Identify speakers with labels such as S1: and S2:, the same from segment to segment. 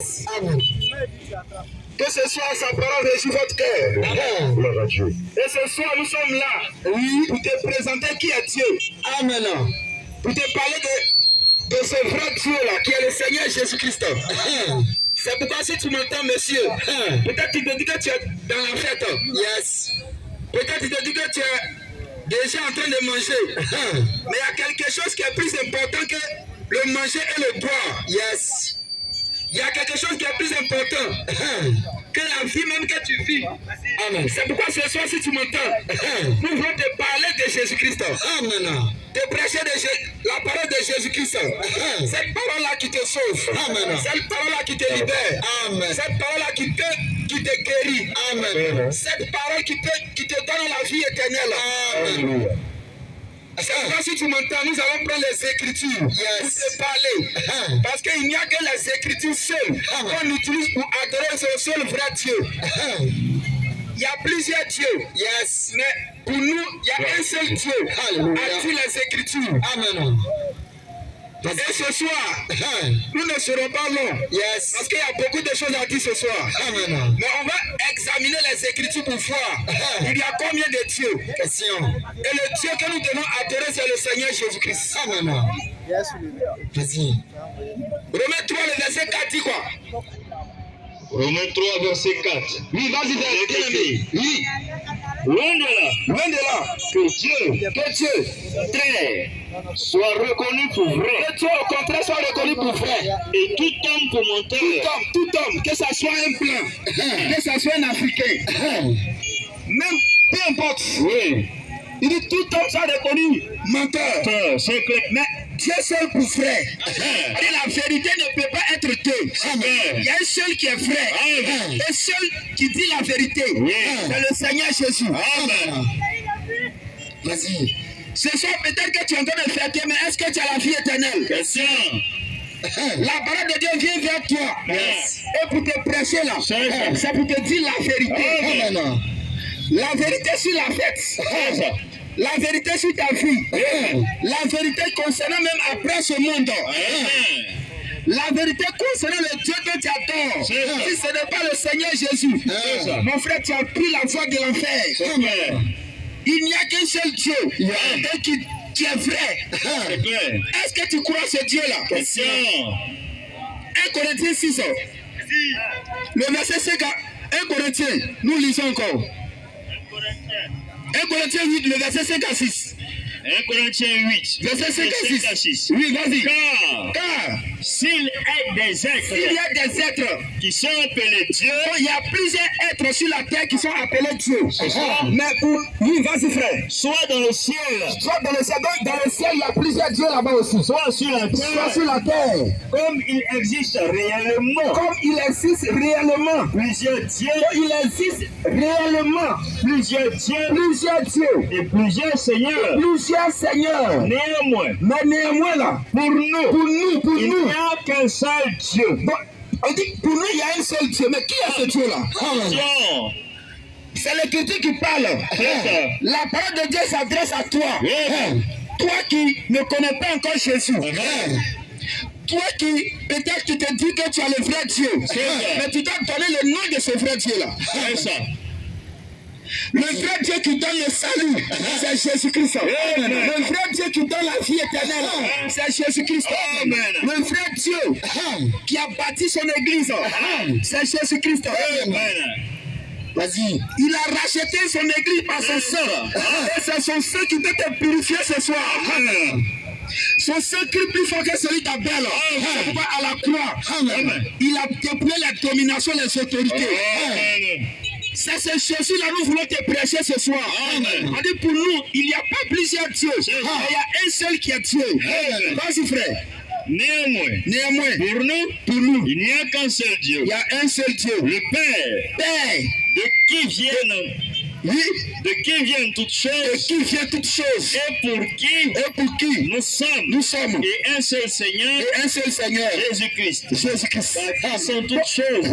S1: Amen. Que ce soit sa parole réjouit votre cœur. Amen. Et ce soir, nous sommes là pour te présenter qui est Dieu. Amen. Pour te parler de ce vrai Dieu-là, qui est le Seigneur Jésus-Christ. C'est pourquoi si tu m'entends, monsieur, peut-être tu te dis que tu es dans la fête. Yes. Peut-être tu te dis que tu es déjà en train de manger. Mais il y a quelque chose qui est plus important que le manger et le boire. Yes. Il y a quelque chose qui est plus important que la vie même que tu vis. Amen. C'est pourquoi ce soir, si tu m'entends, nous voulons te parler de Jésus-Christ. Amen. Te prêcher la parole de Jésus-Christ. Cette parole-là qui te sauve. Amen. Cette parole-là qui te libère. Amen. Cette parole-là qui te guérit. Amen. Cette parole qui te donne la vie éternelle. Amen. C'est pourquoi si tu m'entends, nous allons prendre les Écritures pour te parler. Parce qu'il n'y a que les Écritures seules qu'on utilise pour adorer ce seul vrai Dieu. Il y a plusieurs dieux. Yes. Mais pour nous, il y a un seul Dieu. A-t-il les Écritures? Amen. Et ce soir, nous ne serons pas longs. Yes. Parce qu'il y a beaucoup de choses à dire ce soir. Amen. Mais on va examiner les Écritures pour voir. Il y a combien de dieux? Question. Et le Dieu que nous devons adorer, c'est le Seigneur Jésus-Christ. Amen. Yes. Vas-y. Romains 3, le verset 4 dit quoi?
S2: Romains 3, verset 4.
S1: Oui, vas-y, bien. Oui.
S2: Loin de là.
S1: Loin de là.
S2: Que Dieu très soit reconnu pour vrai.
S1: Que Dieu, au contraire, soit reconnu pour vrai.
S2: Et tout homme pour menteur.
S1: Tout homme, que ça soit un blanc, que ça soit un Africain, même peu importe.
S2: Oui.
S1: Il dit tout homme soit reconnu menteur.
S2: C'est clair.
S1: Mais Dieu seul pour vrai. Et la vérité ne peut pas être deux. Il y a un seul qui est vrai. Un seul qui dit la vérité. C'est le Seigneur Jésus. Amen. Vas-y. Ce soir, peut-être que tu es en train de fêter, mais est-ce que tu as la vie éternelle?
S2: Question.
S1: La parole de Dieu vient vers toi.
S2: Yes.
S1: Et pour te prêcher là, c'est pour te dire la vérité. Amen. La vérité sur la fête. La vérité sur ta vie. La vérité concernant même après ce monde. La vérité concernant le Dieu que tu adores. Si ce n'est pas le Seigneur Jésus, mon frère, tu as pris la voie de l'enfer. Il n'y a qu'un seul Dieu et qui est vrai. Est-ce que tu crois ce Dieu-là?
S2: Question.
S1: 1 Corinthiens 6. Le verset 5. 1 Corinthiens, nous lisons encore. 1 Corinthiens 8, le verset 5 à 6.
S2: 1 Corinthiens 8,
S1: verset 5 à 6. Oui, vas-y. Car
S2: s'il y a des êtres qui sont appelés Dieu,
S1: il y a plusieurs êtres sur la terre qui sont appelés Dieu. Mais oui, vas-y frère.
S2: Soit dans le ciel.
S1: Soit dans le ciel. Donc dans le ciel, il y a plusieurs dieux là-bas aussi.
S2: Soit sur la terre.
S1: Soit sur la terre.
S2: Comme il existe réellement.
S1: Comme il existe réellement.
S2: Plusieurs dieux.
S1: Il existe réellement.
S2: Plusieurs dieux.
S1: Plusieurs dieux.
S2: Et plusieurs seigneurs.
S1: Plusieurs seigneurs.
S2: Néanmoins.
S1: Mais néanmoins là. Pour nous.
S2: Il n'y a qu'un seul Dieu.
S1: Bon, on dit pour nous il y a un seul Dieu. Mais qui est ce Dieu là? C'est l'Écriture qui parle. La parole de Dieu s'adresse à toi. Toi qui ne connais pas encore Jésus. Toi qui, peut-être tu te dis que tu as le vrai Dieu. Mais tu dois donner le nom de ce vrai Dieu là. Le vrai Dieu qui donne le salut, c'est Jésus-Christ. Le vrai Dieu qui donne la vie éternelle, c'est Jésus-Christ. Le vrai Dieu qui a bâti son église, c'est Jésus-Christ. Vas-y. Il a racheté son église par son sang. Et c'est son sang qui peut te purifier ce soir. Son sang crie plus fort que celui d'Abel. C'est pourquoi à la croix, il a déployé la domination des autorités. C'est ce Jésus-là nous voulons te prêcher ce soir. On dit pour nous, il n'y a pas plusieurs dieux. Il y a un seul qui est Dieu. Vas-y frère.
S2: Néanmoins,
S1: pour nous,
S2: il n'y a qu'un seul Dieu.
S1: Il y a un seul Dieu.
S2: Le Père. De qui viennent toutes choses. Et pour qui nous sommes. Et un seul Seigneur. Jésus-Christ. Qui sont toutes choses.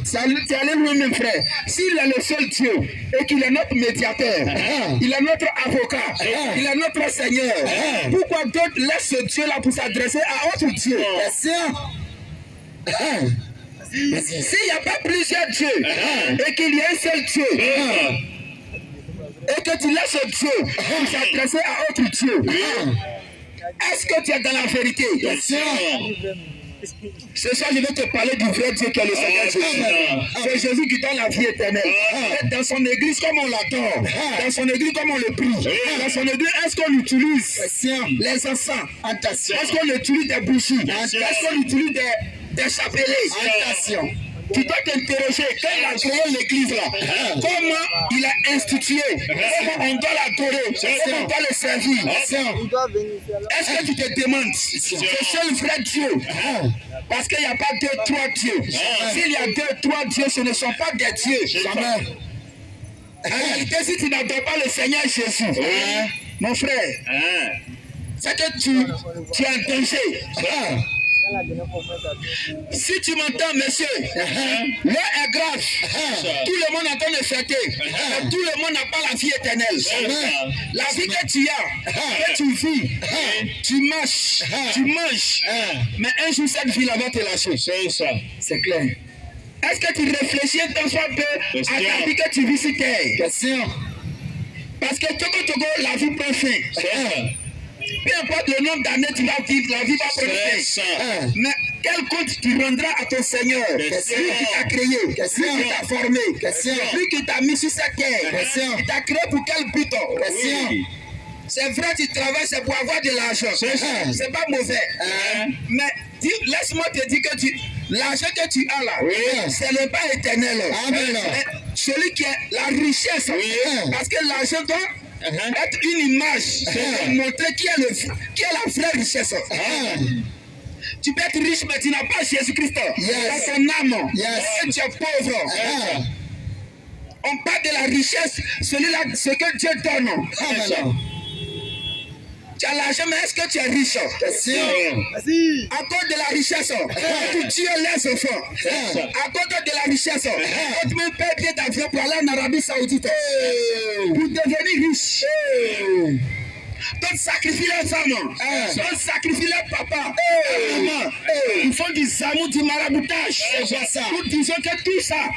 S1: C'est allé lui-même frère. S'il est le seul Dieu et qu'il est notre médiateur, il est notre avocat, il est notre Seigneur, pourquoi d'autres laissent ce Dieu là pour s'adresser à autre Dieu? S'il n'y a pas plusieurs dieux et qu'il y a un seul Dieu, et que tu laisses Dieu s'adresser à autre Dieu, est-ce que tu es dans la vérité? Ce soir, je vais te parler du vrai Dieu qui est le Seigneur Jésus. C'est Jésus qui donne la vie éternelle. Dans son église, comme on l'adore, dans son église, comme on le prie, dans son église, est-ce qu'on utilise les encens? Est-ce qu'on utilise des bougies? Est-ce qu'on utilise des chapelets? Tu dois t'interroger, quand il a créé l'église là, comment il a institué, comment on doit l'adorer, comment on doit le servir. Est-ce que tu te demandes, c'est le vrai Dieu? Parce qu'il n'y a pas 2, 3 dieux. S'il y a 2, 3 dieux, ce ne sont pas des dieux. Jamais. En réalité, si tu n'adores pas le Seigneur Jésus, mon frère, c'est que tu es en danger. Si tu m'entends, monsieur, l'heure est grave. Tout le monde est en train de fêter. Mais tout le monde n'a pas la vie éternelle. La vie que tu as, que tu vis, tu marches, tu manges. Mais un jour, cette vie-là va te lâcher. C'est clair. Est-ce que tu réfléchis un peu à la vie que tu vis sur terre? Parce que Togo, la vie prend fin. Peu importe le nombre d'années tu vas vivre, la vie va prendre fin. Mais quel compte tu rendras à ton Seigneur? Lui qui t'a créé, lui qui t'a formé, lui qui t'a mis sur cette terre. Il t'a créé pour quel but? C'est vrai, tu travailles, c'est pour avoir de l'argent. C'est pas mauvais. Mais laisse-moi te dire que l'argent que tu as là, ce n'est pas éternel. Celui qui a la richesse, parce que l'argent doit être une image pour montrer qui est la vraie richesse. Tu peux être riche, mais tu n'as pas Jésus-Christ dans ton âme. Et tu es pauvre. On parle de la richesse, celui-là, ce que Dieu donne. Tu as l'argent, mais est-ce que tu es riche? À cause de la richesse, tu tues les enfants. À cause de la richesse, tu me payes bien d'avion pour aller en Arabie Saoudite. Pour devenir riche. Donc sacrifie les femmes, donc sacrifie les papas, maman. Ils font du zamou, du maraboutage. Nous disons que tout ça,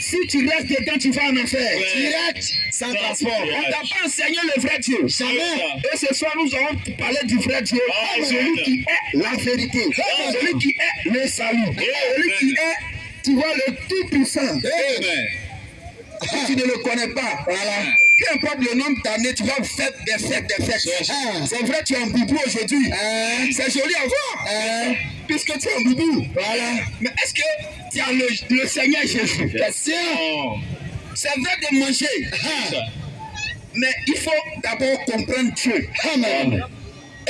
S1: si tu restes dedans, tu vas en enfer. Direct, sans transport. On ne t'a pas enseigné le vrai Dieu. Et ce soir, nous allons parler du vrai Dieu, celui qui est la vérité, celui qui est le salut, celui qui est, tu vois, le Tout-Puissant. Si tu ne le connais pas, voilà. Peu importe le nombre d'années, tu vas faire des fêtes. C'est vrai, tu es en boubou aujourd'hui. C'est joli à voir. Puisque tu es en boubou. Voilà. Mais est-ce que tu as le Seigneur Jésus? C'est vrai de manger. Mais il faut d'abord comprendre Dieu. Amen.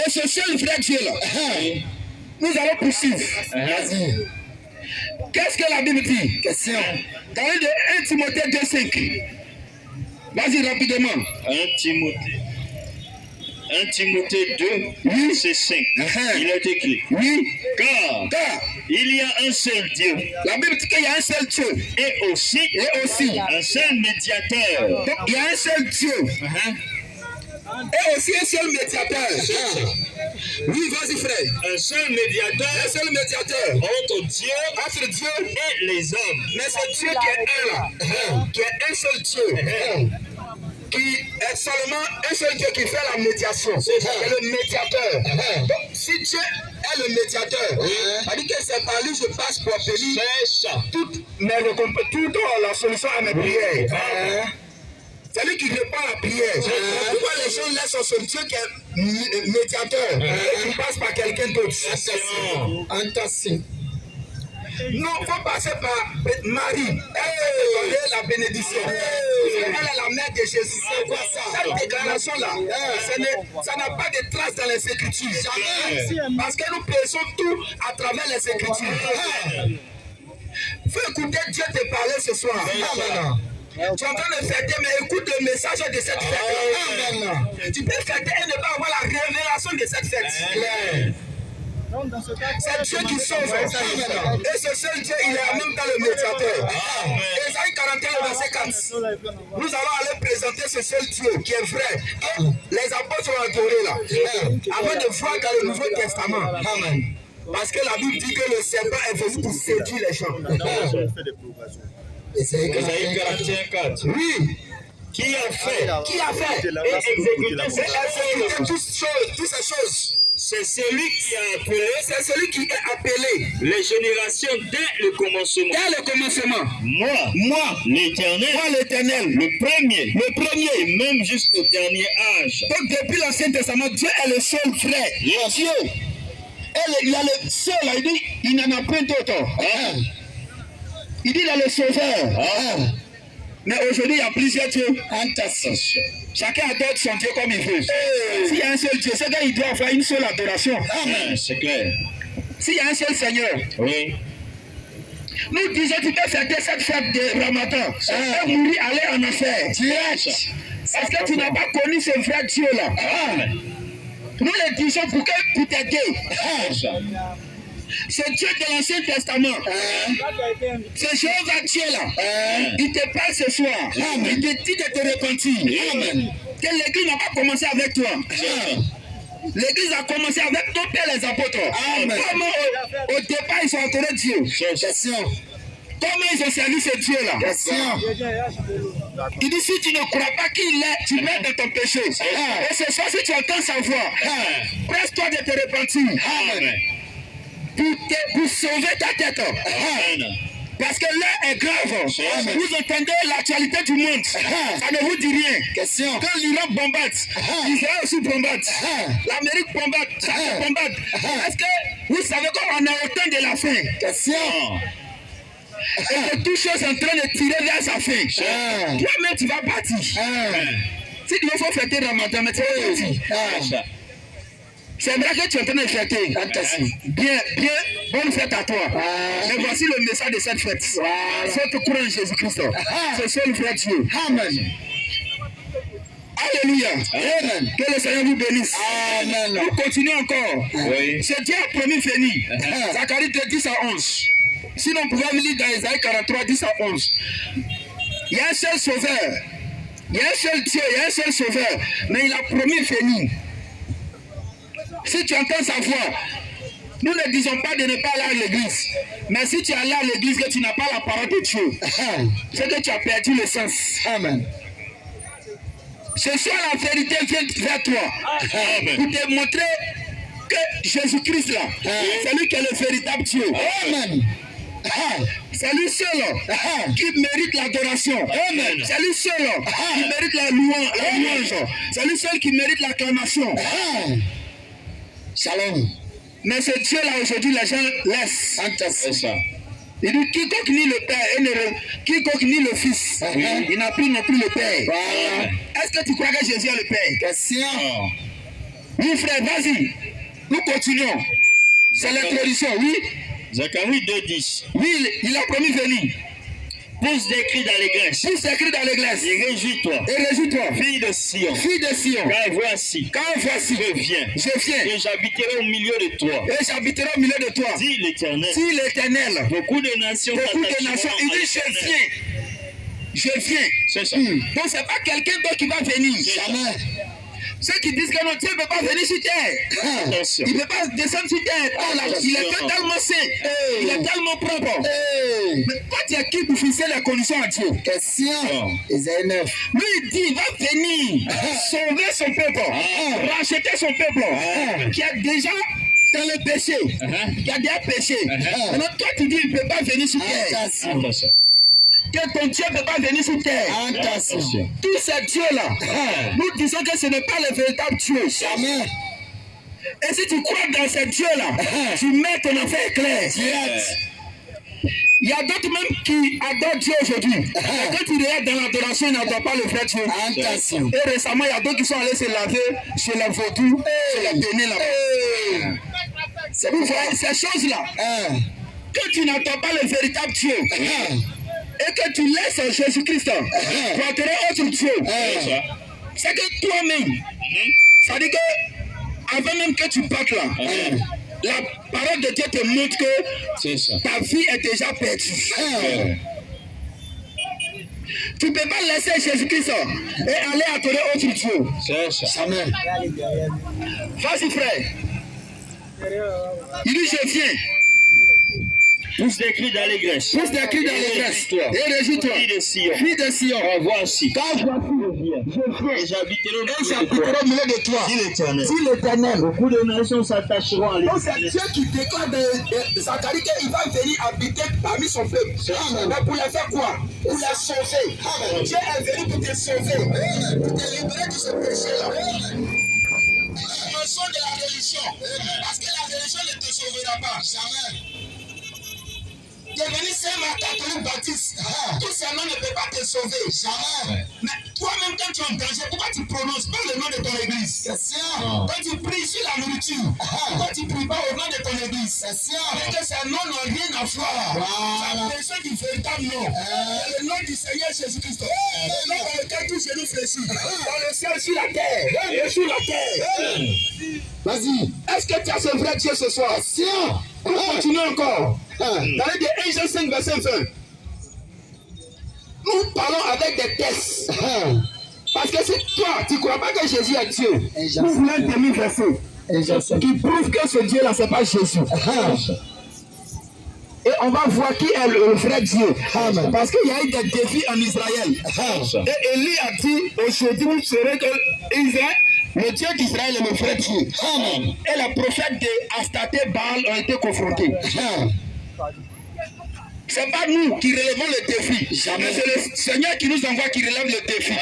S1: Et ce seul vrai Dieu là, nous allons poursuivre. Vas-y. Qu'est-ce que la Bible dit? Dans 1 Timothée 2,5. Vas-y rapidement.
S2: 1 Timothée 2, verset 5. Il est écrit.
S1: Oui.
S2: Car il y a un seul Dieu.
S1: La Bible dit qu'il y a un seul Dieu.
S2: Et aussi un seul médiateur.
S1: Donc il y a un seul Dieu. Et aussi un seul médiateur. Oui, vas-y frère.
S2: Un seul médiateur. Entre Dieu et les hommes.
S1: Mais c'est Dieu qui est un là. Qui est un seul Dieu. Qui est seulement un seul Dieu qui fait la médiation. C'est le médiateur. Donc si Dieu est le médiateur, ça dit que c'est par lui je passe pour obtenir toute la solution à mes prières. C'est lui qui répond à la prière. Pourquoi les gens laissent son Dieu qui est médiateur et qui passe par quelqu'un d'autre? Non, il faut passer par Marie. Elle peut donner la bénédiction. Elle est la mère de Jésus. C'est quoi ça? Cette déclaration-là, ça n'a pas de trace dans les Écritures. Jamais. Parce que nous prêchons tout à travers les Écritures. Faut écouter Dieu te parler ce soir. Amen. Tu es en train de fêter, mais écoute le message de cette fête. Tu peux fêter et ne pas avoir la révélation de cette fête. C'est Dieu qui sauve. Et ce seul Dieu, il est en même temps le médiateur. Ésaïe 41, verset 4. Nous allons aller présenter ce seul Dieu qui est vrai. Les apôtres ont adoré là. Avant de voir dans le Nouveau Testament. Amen. Parce que la Bible dit que le serpent est venu pour séduire les gens.
S2: Isaïe 41:4.
S1: Oui.
S2: Qui a fait
S1: Qui a fait
S2: et exécuté
S1: toutes ces choses?
S2: C'est celui qui a appelé,
S1: C'est celui qui est appelé
S2: les générations dès le commencement.
S1: dès le commencement.
S2: Moi, l'Éternel, le premier, et même jusqu'au dernier âge.
S1: Donc depuis l'Ancien Testament, Dieu est le seul frère. Dieu. Il y a le seul, il dit, il n'en a pas d'autre. Il dit, il a le sauveur. Mais aujourd'hui, il y a plusieurs dieux. Chacun adore son Dieu comme il veut. S'il y a un seul Dieu, c'est qu'il doit avoir une seule adoration.
S2: Amen, c'est clair.
S1: S'il y a un seul Seigneur,
S2: Oui.
S1: nous disons tu peux fêter cette fête de Ramadan. Et mourir, aller en enfer. Direct. Parce que tu n'as pas connu ce vrai Dieu-là. Nous le disons pour t'aider. C'est Dieu de l'Ancien Testament. C'est Jéhovah Dieu là. Il te parle ce soir. Il te dit de te repentir. Que l'église n'a pas commencé avec toi. L'église a commencé avec ton père les apôtres. Comment au départ ils ont entouré Dieu? Comment ils ont servi ce Dieu là? Il dit si tu ne crois pas qu'il est, tu mets dans ton péché. Et ce soir si tu entends sa voix, presse-toi de te repentir. Pour sauver ta tête. Parce que l'heure est grave. Vous entendez l'actualité du monde. Ça ne vous dit rien. Quand l'Iran bombarde, Israël aussi bombarde. L'Amérique bombarde. Ça bombarde. Est-ce que vous savez qu'on est au temps de la fin? Et que toute chose est en train de tirer vers sa fin. Toi-même, tu vas partir. Si tu veux faut fêter Ramadan, mais tu vas partir. C'est vrai que tu es en train de fêter. Bien, bonne fête à toi. Et voici le message de cette fête. Faut te croire en Jésus-Christ. C'est seul frère Dieu. Amen. Alléluia. Amen. Que le Seigneur vous bénisse. Amen. Nous continuons encore. C'est Dieu a promis Féni. Zacharie 2, 10 à 11. Sinon, on pouvait lire dans Isaïe 43, 10 à 11. Il y a un seul sauveur. Il y a un seul Dieu, il y a un seul sauveur. Mais il a promis Féni. Si tu entends sa voix, nous ne disons pas de ne pas aller à l'église. Mais si tu es allé à l'église que tu n'as pas la parole de Dieu, c'est que tu as perdu le sens. Amen. Ce soir, la vérité vient vers toi. Pour te montrer que Jésus-Christ là, c'est lui qui est le véritable Dieu. Amen. C'est lui seul qui mérite l'adoration. C'est lui seul qui mérite la louange. C'est lui seul qui mérite l'acclamation. Shalom. Mais ce Dieu-là, aujourd'hui, les gens laissent. C'est ça. Il dit, quiconque nie le Père et quiconque nie le Fils, il n'a plus non plus le Père. Est-ce que tu crois que Jésus est le Père? Question. Oui, frère, vas-y. Nous continuons. C'est l'introduction, oui.
S2: Zacharie 2:10.
S1: Oui, il a promis venir.
S2: Pousse des cris d'allégresse.
S1: Pousse des cris d'allégresse.
S2: Et réjouis-toi.
S1: Et réjouis-toi.
S2: Fille de Sion.
S1: Fille de Sion.
S2: Car voici.
S1: Je viens.
S2: Et j'habiterai au milieu de toi.
S1: Et j'habiterai au milieu de toi.
S2: Dit l'Éternel.
S1: Dit l'Éternel.
S2: Beaucoup de nations.
S1: Il dit je viens. C'est ça. Donc c'est pas quelqu'un d'autre qui va venir. Jamais. Ceux qui disent que non, Dieu ne peut pas venir sur terre. Il ne peut pas descendre sur terre. Il est tellement saint. Il est tellement propre. Mais quand tu es qui pour fixer les conditions à Dieu? Question. Isaïe 9. Lui, il dit, il va venir sauver son peuple, racheter son peuple, qui a déjà dans le péché, qui a déjà péché. Maintenant, toi, tu dis, il ne peut pas venir sur terre. Que ton Dieu ne peut pas venir sur terre. Attention. Tous ces dieux-là, nous disons que ce n'est pas le véritable Dieu. Jamais. Et si tu crois dans ces dieux-là, tu mets ton affaire claire. Il y a d'autres même qui adorent Dieu aujourd'hui. Quand tu regardes dans l'adoration, ils n'adorent pas le vrai Dieu. Attention. Et récemment, il y a d'autres qui sont allés se laver chez les vaudous, chez les bénis là-bas. Vous voyez ces choses-là. Quand tu n'adores pas le véritable Dieu, et que tu laisses Jésus-Christ pour adorer autre Dieu, c'est que toi-même, ça dit que avant même que tu partes là, la parole de Dieu te montre que ta vie est déjà perdue. Tu ne peux pas laisser Jésus-Christ et aller adorer autre Dieu. Amen. Vas-y frère. Il dit, je viens.
S2: Pousse des cris d'allégresse.
S1: Pousse des cris d'allégresse. Et réjouis-toi.
S2: Fille de Sion.
S1: Fille de Sion.
S2: Voici.
S1: Car voici, je viens.
S2: Et j'habiterai
S1: au milieu de toi.
S2: Dit l'Éternel.
S1: Dit l'Éternel.
S2: Beaucoup de nations s'attacheront à
S1: Donc c'est
S2: l'Éternel.
S1: Dieu qui déclare de Zacharie qu'il va venir habiter parmi son peuple. Mais pour les faire quoi? Pour les sauver. Amen. Dieu est venu pour te sauver. Pour te libérer de ce péché-là. Mensonge de la religion. Parce que la religion ne te sauvera pas. Jamais. Devenir saint catholique baptiste, tout simplement ne peut pas te sauver. Jamais. Mais toi-même, quand tu es en danger, pourquoi tu prononces pas le nom de ton église? C'est ça. Quand tu pries sur la nourriture, pourquoi tu ne pries pas au nom de ton église? C'est ça. Parce que ces noms n'ont rien à voir. C'est la personne du véritable nom. Le nom du Seigneur Jésus-Christ. Le nom dans lequel tout genou fléchit. Dans le ciel, sur la terre. Et sur la terre. Vas-y. Est-ce que tu as ce vrai Dieu ce soir? Si. On continue encore. Dans les de 1 Jean 5, verset 20. Nous parlons avec des tests. Parce que si toi, tu ne crois pas que Jésus est Dieu, nous voulons un demi-verset qui prouve que ce Dieu-là, ce n'est pas Jésus. Et on va voir qui est le vrai Dieu. Parce qu'il y a eu des défis en Israël. Et Élie a dit, aujourd'hui, vous saurez que Israël, le Dieu d'Israël est le vrai Dieu. Et les prophètes d'Astaté Baal ont été confrontés. Ce n'est pas nous qui relevons le défi. Mais c'est le Seigneur qui nous envoie, qui relève le défi.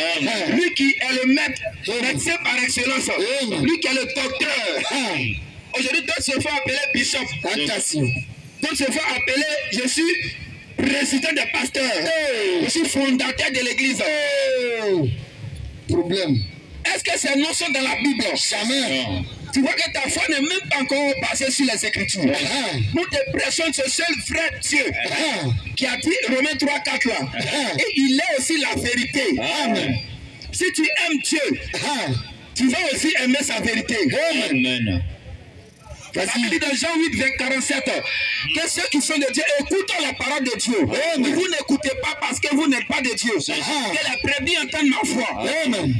S1: Lui qui est le maître, médecin par excellence. Lui qui est le docteur. Aujourd'hui, d'autres se font appeler bishop. D'autres se font appeler, je suis président des pasteurs. Je suis fondateur de l'église. Problème. Est-ce que ces noms sont dans la Bible? Jamais. Tu vois que ta foi n'est même pas encore passée sur les Écritures. Nous te prêchons ce seul vrai Dieu qui a dit Romains 3, 4 là. Et il est aussi la vérité. Amen. Si tu aimes Dieu, tu vas aussi aimer sa vérité. Amen. Il dit dans Jean 8, 47 que ceux qui sont de Dieu écoutent la parole de Dieu. Vous n'écoutez pas parce que vous n'êtes pas de Dieu. Que les prédits entendent ma foi. Amen.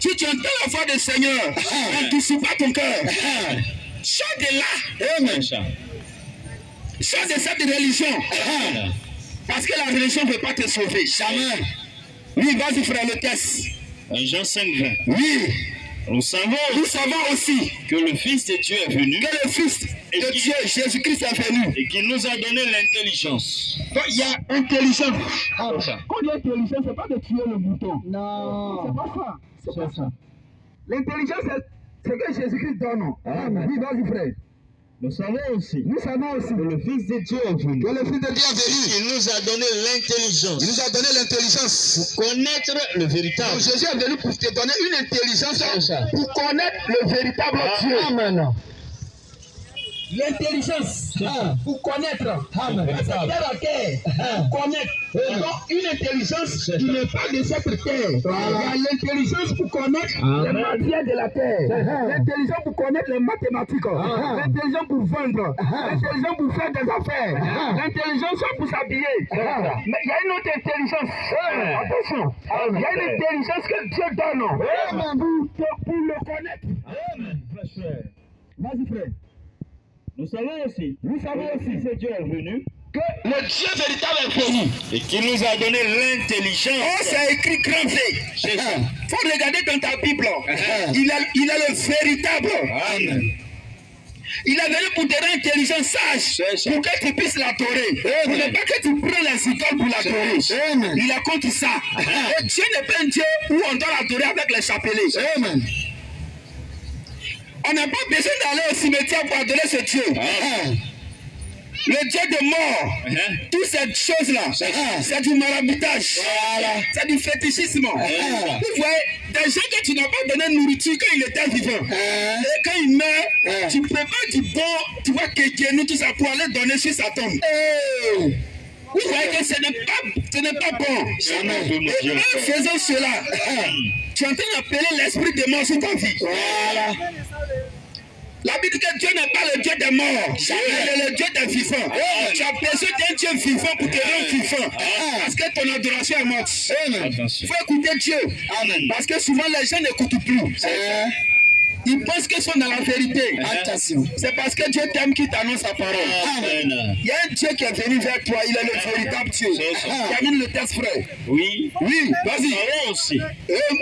S1: Si tu entends la voix du Seigneur, n'anticipe pas ton cœur. Sors de là. Amen. Sors de cette religion. Parce que la religion ne peut pas te sauver. Jamais. Oui, vas-y frère, le test.
S2: Jean 5, 20.
S1: Oui.
S2: Nous savons
S1: aussi
S2: que le Fils de Dieu est venu.
S1: Que le Fils de Dieu, Jésus-Christ est venu.
S2: Et qu'il nous a donné l'intelligence.
S1: Donc il y a intelligence. Quand il y a intelligence, ce n'est pas de tuer le bouton. Non. C'est pas ça. C'est pas ça. L'intelligence, c'est que Jésus-Christ donne. Amen. Oui, vas-y frère.
S2: Nous savons aussi
S1: que
S2: le Fils de Dieu est venu.
S1: Que le Fils de Dieu est venu.
S2: Il nous a donné l'intelligence.
S1: Il nous a donné l'intelligence.
S2: Pour connaître le véritable.
S1: Donc, Jésus est venu pour te donner une intelligence pour connaître le véritable Dieu. Amen. L'intelligence pour connaître. Amen. C'est terre à terre. Pour connaître. Donc, une intelligence qui n'est pas de cette terre. Il y a l'intelligence pour connaître les matières de la terre. L'intelligence pour connaître les mathématiques. L'intelligence pour vendre. L'intelligence pour faire des affaires. L'intelligence pour s'habiller. Mais il y a une autre intelligence. Attention. Il y a une intelligence que Dieu donne pour le connaître.
S2: Amen.
S1: Vas-y frère.
S2: Nous savons aussi que Dieu est venu.
S1: Que le Dieu véritable est venu.
S2: Et qui nous a donné l'intelligence.
S1: Oh, c'est écrit grand V. Il faut regarder dans ta Bible. Il est le véritable.
S2: Amen.
S1: Il est venu pour te rendre intelligent, sage, pour que tu puisses l'adorer. Il n'est pas que tu prends les idoles pour l'adorer. Il est contre ça. Et Dieu n'est pas un Dieu où on doit l'adorer avec les chapelets. Amen. On n'a pas besoin d'aller au cimetière pour adorer ce Dieu. Le Dieu de mort, toutes ces choses-là, c'est du maraboutage, c'est du fétichisme. Vous voyez, des gens que tu n'as pas donné de nourriture quand il était vivant. Et quand il meurt, tu prépares du bon, tu vois, nous tout ça pour aller donner sur sa tombe. Vous voyez que ce n'est pas bon. Et en faisant cela, tu es en train d'appeler l'esprit de mort sur ta vie. La Bible dit que Dieu n'est pas le Dieu des morts, il est le Dieu des vivants. Tu as besoin d'un Dieu vivant pour te rendre vivant. Parce que ton adoration est morte. Il faut écouter Dieu. Parce que souvent les gens n'écoutent plus. Ils pensent qu'ils sont dans la vérité. C'est parce que Dieu t'aime qui t'annonce sa parole.
S2: Amen.
S1: Il y a un Dieu qui est venu vers toi. Il est le véritable Dieu. Termine le texte, frère.
S2: Oui.
S1: Oui, vas-y.
S2: Nous aussi.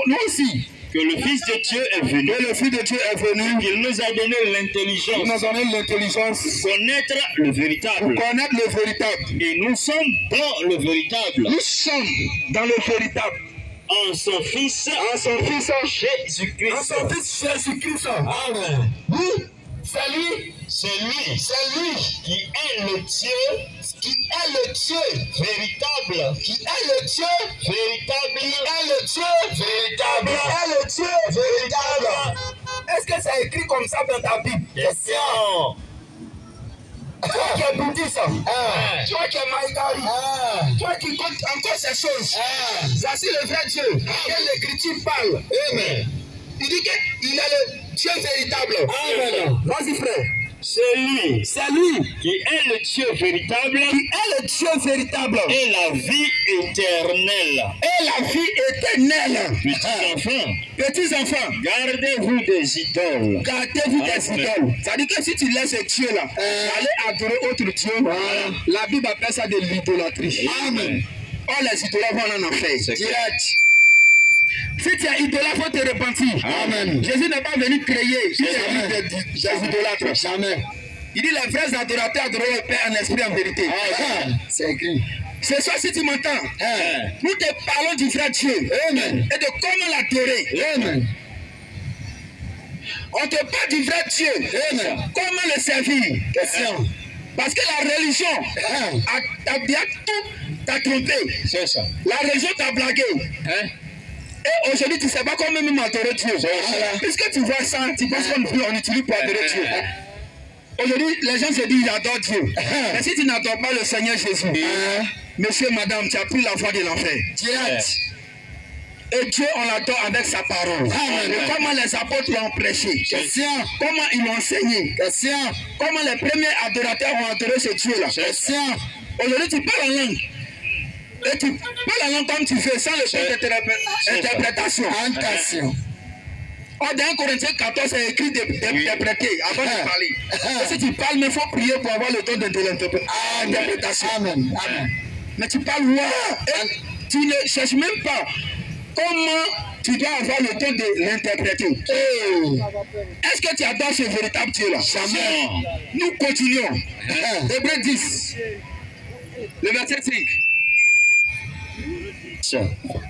S1: Nous aussi.
S2: Que le Fils de Dieu est venu.
S1: Que le Fils de Dieu est venu.
S2: Il nous a donné l'intelligence.
S1: Il nous a donné l'intelligence.
S2: Pour connaître le véritable.
S1: Pour connaître le véritable.
S2: Et nous sommes dans le véritable.
S1: Nous sommes dans le véritable.
S2: En son Fils.
S1: En son Fils
S2: Jésus-Christ.
S1: En son Fils Jésus-Christ. Amen. Oui. C'est lui.
S2: C'est lui.
S1: C'est lui.
S2: Qui est le Dieu.
S1: Qui est le Dieu
S2: Véritable.
S1: Qui est le Dieu
S2: Véritable.
S1: Qui est le Dieu véritable. Qui est le Dieu véritable. Est-ce que c'est écrit comme ça dans ta Bible?
S2: Question.
S1: Toi qui es bouddhiste, toi qui es maïgari, toi qui compte encore ces choses, voici le vrai Dieu, que l'Écriture parle. Amen. Il dit qu'il est le Dieu véritable. Amen. Vas-y frère.
S2: C'est lui.
S1: C'est lui.
S2: Qui est le Dieu véritable.
S1: Qui est le Dieu véritable.
S2: Et la vie éternelle.
S1: Et la vie éternelle.
S2: Petits enfants, gardez-vous des idoles.
S1: Gardez-vous des idoles. Ça dit que si tu laisses ce Dieu-là, aller adorer autre Dieu, la Bible appelle ça de l'idolâtrie. Amen. Oh, les idolâtres vont en enfer. Direct. Si tu es idolâtre, il faut te repentir. Amen. Jésus n'est pas venu créer des idolâtres. Jamais. Il dit les vrais adorateurs adoreront le Père en esprit et en vérité. C'est écrit. Ce soir, si tu m'entends, nous te parlons du vrai Dieu. Amen. Et de comment l'adorer. Amen. On te parle du vrai Dieu. Amen. Comment le servir. Question. Parce que la religion a bien tout t'a trompé. C'est ça. La religion t'a blagué. Et aujourd'hui, tu ne sais pas comment même adorer Dieu. Puisque tu vois ça, tu penses qu'on utilise pour adorer Dieu. Aujourd'hui, les gens se disent ils adorent Dieu. Mais si tu n'adores pas le Seigneur Jésus, monsieur, madame, tu as pris la voie de l'enfer. Direct. Et Dieu, on l'adore avec sa parole. Et comment les apôtres l'ont prêché. Comment ils l'ont enseigné. Comment les premiers adorateurs ont adoré ce Dieu-là. Aujourd'hui, tu parles en langue. Et tu parles la langue comme tu fais, sans le temps d'interprétation. Dans 1 Corinthiens 14, c'est écrit d'interpréter avant de parler. Et si tu parles, il faut prier pour avoir le temps de l'interprétation. Amen. Mais tu parles, et tu ne cherches même pas comment tu dois avoir le temps de l'interpréter. Est-ce que tu adores ce véritable Dieu-là? Jamais. Nous continuons. Hébreux 10, le verset 5.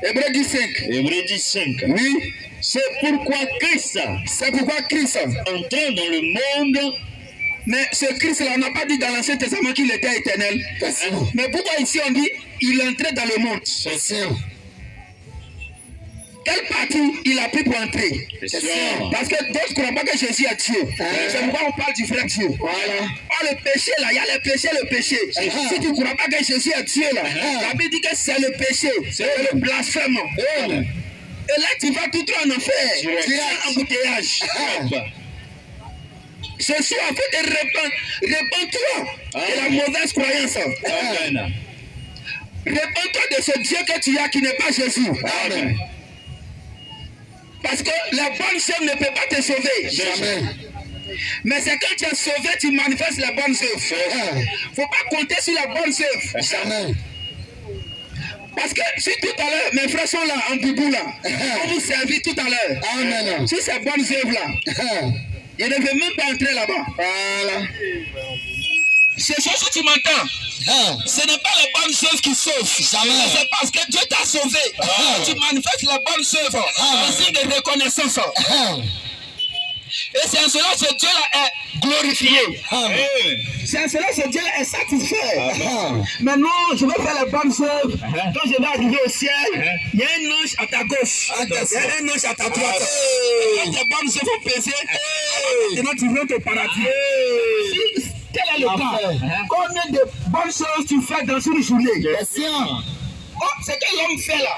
S1: Hébreux 10, 5.
S2: Hébreux 10, 5.
S1: Oui.
S2: C'est pourquoi Christ, entrant dans le monde.
S1: Mais ce Christ-là, on n'a pas dit dans l'Ancien Testament qu'il était éternel. Mais pourquoi ici on dit il entrait dans le monde? Quelle partie il a pris pour entrer? Parce que d'autres ne croient pas que Jésus est Dieu. C'est pourquoi on parle du vrai Dieu. Voilà. Oh, le péché là, il y a le péché. Si tu ne crois pas que Jésus est Dieu là, la Bible dit que c'est le péché, c'est le blasphème. Et là, tu vas tout en enfer. Tu es en embouteillage. Ce soir, il faut te répandre. Répands-toi de la mauvaise croyance. Répands-toi de ce Dieu que tu as qui n'est pas Jésus. Amen. Parce que la bonne chose ne peut pas te sauver. Jamais. Mais c'est quand tu es sauvé, tu manifestes la bonne œuvre. Il ne faut pas compter sur la bonne œuvre. Jamais. Parce que si tout à l'heure, mes frères sont là, en boubou là, on vous servir tout à l'heure. Amen. Si ces bonnes œuvres là, ils ne veulent même pas entrer là-bas. Voilà. C'est ça que tu m'entends. Ce n'est pas les bonnes œuvres qui sauvent. C'est parce que Dieu t'a sauvé. Tu manifestes les bonnes œuvres. Un signe de reconnaissance. Et c'est en cela que ce Dieu-là est glorifié. C'est en cela que ce Dieu-là est satisfait. Maintenant, je vais faire les bonnes œuvres. Quand je vais arriver au ciel, il y a un ange à ta gauche. Il y a un ange à ta droite. Quand tes bonnes œuvres vont peser, maintenant tu rentres au paradis. Quel est le cas? Combien de bonnes choses tu fais dans une journée? Oh, ce que l'homme fait là,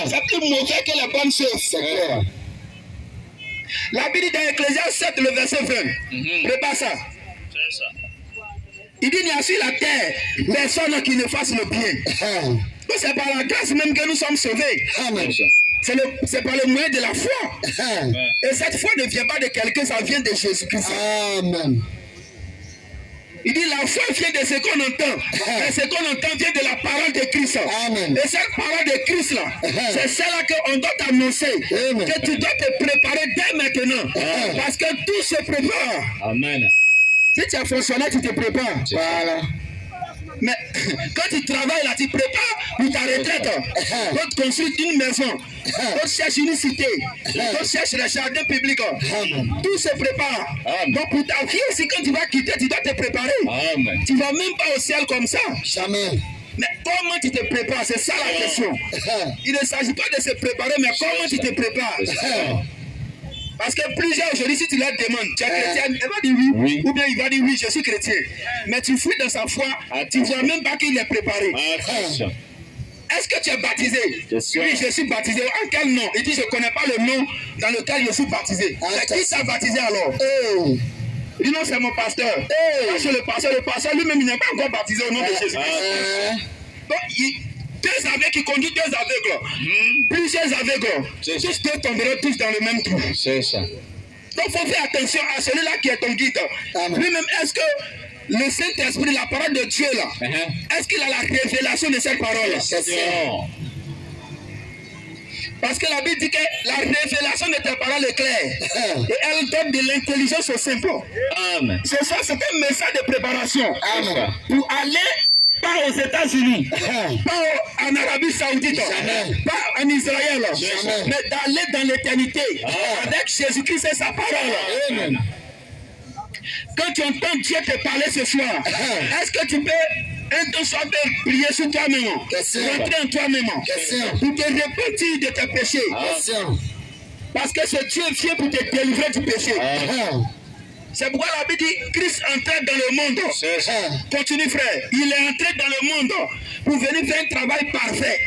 S1: c'est plus mauvais que les bonnes choses. La Bible dit dans Ecclésiaste 7, le verset 20. Prépare ça. Il dit il n'y a sur la terre personne qui ne fasse le bien. C'est par la grâce même que nous sommes sauvés. c'est par le moyen de la foi. Et cette foi ne vient pas de quelqu'un, ça vient de Jésus-Christ.
S3: Amen.
S1: Il dit la foi vient de ce qu'on entend. Et ce qu'on entend vient de la parole de Christ.
S3: Amen.
S1: Et cette parole de Christ là, c'est celle-là qu'on doit t'annoncer. Que tu dois te préparer dès maintenant. Parce que tout se prépare.
S2: Amen.
S1: Si tu es fonctionnaire, tu te prépares.
S3: Voilà.
S1: Mais quand tu travailles là, tu prépares pour ta retraite. Quand tu construis une maison, quand tu cherches une cité, quand tu cherches les jardins publics, tout se prépare. Donc pour ta vie aussi, quand tu vas quitter, tu dois te préparer.
S2: Amen.
S1: Tu ne vas même pas au ciel comme ça.
S3: Jamais.
S1: Mais comment tu te prépares? C'est ça la question. Il ne s'agit pas de se préparer, mais comment tu te prépares? Parce que plusieurs aujourd'hui, si tu leur demandes, tu es chrétien, elle va dire oui, ou bien il va dire oui, je suis chrétien. Mais tu fouilles dans sa foi, tu ne vois même pas qu'il est préparé.
S2: Attention.
S1: Est-ce que tu es baptisé?
S2: Yes,
S1: Oui, je suis baptisé. En quel nom? Il dit, je ne connais pas le nom dans lequel je suis baptisé. C'est qui t'a baptisé alors? Il dit non, c'est mon pasteur. Moi, je suis le pasteur lui-même, il n'est pas encore baptisé au nom de Jésus-Christ. Donc, deux aveugles qui conduisent deux aveugles. Plusieurs aveugles. Tous deux tomberont tous dans le même trou.
S2: C'est ça.
S1: Donc, il faut faire attention à celui-là qui est ton guide. Lui-même, est-ce que le Saint-Esprit, la parole de Dieu, là, est-ce qu'il a la révélation de cette parole? Parce que la Bible dit que la révélation de tes paroles est claire. Et elle donne de l'intelligence aux simples.
S2: Amen.
S1: C'est ça, c'est un message de préparation.
S2: Amen.
S1: Pour aller pas aux États-Unis, pas en Arabie Saoudite, pas en Israël, mais d'aller dans l'éternité avec Jésus-Christ et sa parole.
S2: Amen.
S1: Quand tu entends Dieu te parler ce soir, est-ce que tu peux un temps soit prier sur toi-même, rentrer en toi-même, pour te repentir de tes péchés? Parce que ce Dieu vient pour te délivrer du péché. C'est pourquoi la Bible dit Christ entrait dans le monde. Continue frère. Il est entré dans le monde pour venir faire un travail parfait,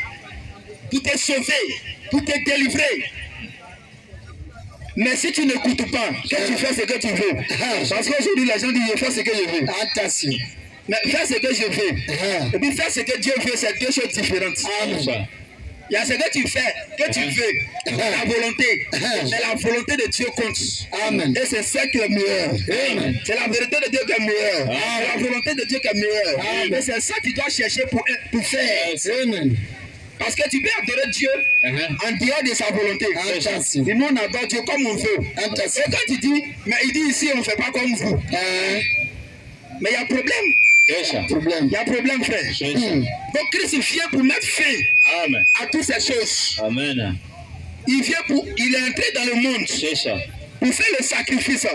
S1: pour te sauver, pour te délivrer. Mais si tu n'écoutes pas, que tu fais ce que tu veux. Parce qu'aujourd'hui les gens disent je fais ce que je veux.
S3: Attention.
S1: Mais faire ce que je veux. Et puis faire ce que Dieu veut, c'est deux choses différentes.
S3: Amen.
S1: Il y a ce que tu fais, que tu veux, ta volonté. Mais la volonté de Dieu compte.
S3: Amen.
S1: Et c'est ça qui est meilleur. C'est la vérité de Dieu qui est meilleure. C'est la volonté de Dieu qui est meilleure. Et c'est ça que tu dois chercher pour faire.
S3: Amen.
S1: Parce que tu peux adorer Dieu en dehors de sa volonté.
S3: Attention.
S1: Et nous on adore Dieu comme on veut. Et quand tu dis, mais il dit ici on ne fait pas comme vous. Mais il y a problème. Il y a problème, frère. Donc Christ vient pour mettre fin à toutes ces choses.
S2: Amen.
S1: Il est entré dans le monde pour faire le sacrifice,